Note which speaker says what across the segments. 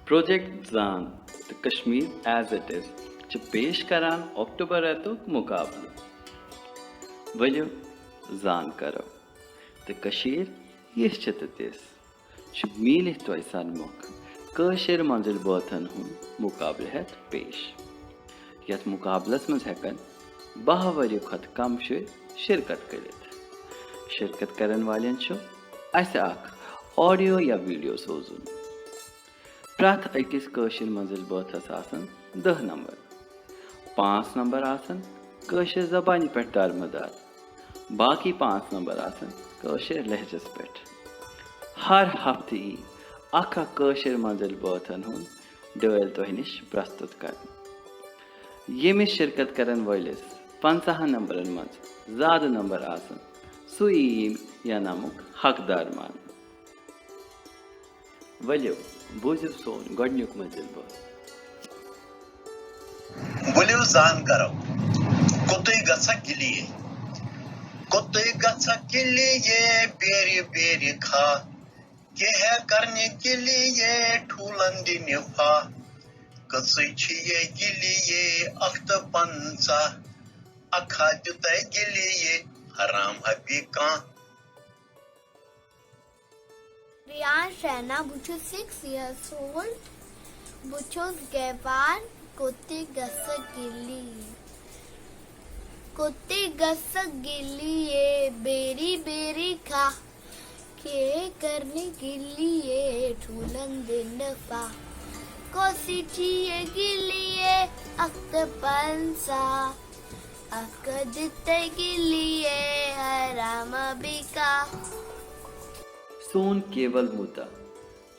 Speaker 1: Project जान तो Kashmir as it is च पेश करान अक्टूबर रेतुक मुकाबले वलियो जान करो तो कशीर यह च तिस च मीलित तोय सनमुख कशीर मंजिल बातन हुन मुकाबले हेत पेश यथ मुकाबलस मज हेकन 12 वरियो खत कम शुर शिरकत करित शिरकत करन वालेन छु अस अख ऑडियो या वीडियो सोजुन प्रथ अकिस कशीर मंजिल बातस आसन 10 नंबर 5 नंबर आसन कशीर जबानी पे दारमदार बाकी 5 नंबर आसन कशीर लहजस पे हर हफ्ते यी अख कशीर मंजिल बातन हुन डल तोह निश प्रस्तुत कर यमिस शिरकत करन वलिस 50 नंबरन मज ज्यादा नंबर आसन सु या नामुक हकदार मान वलियो बोझिव सोन गडन्युक मंजिल बात
Speaker 2: वलियो जान करो कोतई गच्छा गिलिए बेरी बेरी खा के है करने के लिए ठूलन दिन फा कसई छिए गिलिए अख्त पंचा अखा जुतई गिलिए हराम हबी का
Speaker 3: Riyan Rana, which is 6 years old, which was Gevan Kote Gasa Gilli. Kote Gasa Gilli ye beri beri kha ke karne gilli ye thulan din fa kosi chiye gilli ye akta pansa akadite gilli ye harama bika.
Speaker 1: सोन केवल मुता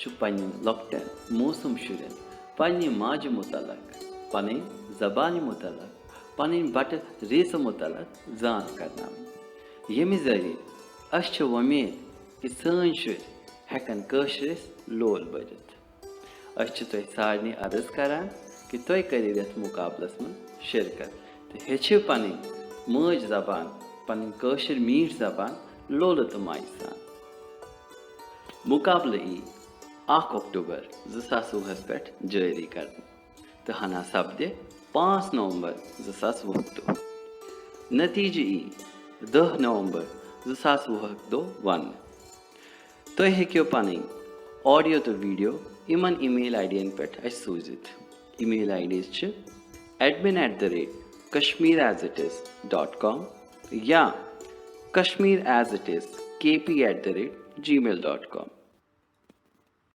Speaker 1: छु पन्नि log ten मौसम शुरन पन्नि माज मुतलक पन्नि जबानी मुतलक पन्नि but race मुतलक जान करना यमि जरिए अश छु वमेद कि सन शुर हेकन कशरिस लोल बजित अश छु तोय सारनी अर्ज करान कि तोय करियो यथ मुकाबलस में शिरकत तो हेछिव पन्नि मज जबान पन्नि कशर मीठ जबान लोल तो माइसान मुकाबले 1 अक्टूबर 2020 पे जारी कर तो हना सपदे 5 नवंबर 2020 नतीजे 10 नवंबर 2021 तो हेक्यो पानी ऑडियो तो वीडियो इमन ईमेल आईडीन पे सूजित ईमेल आईडीज admin@kashmirazitis.com या kashmirazitis@gmail.com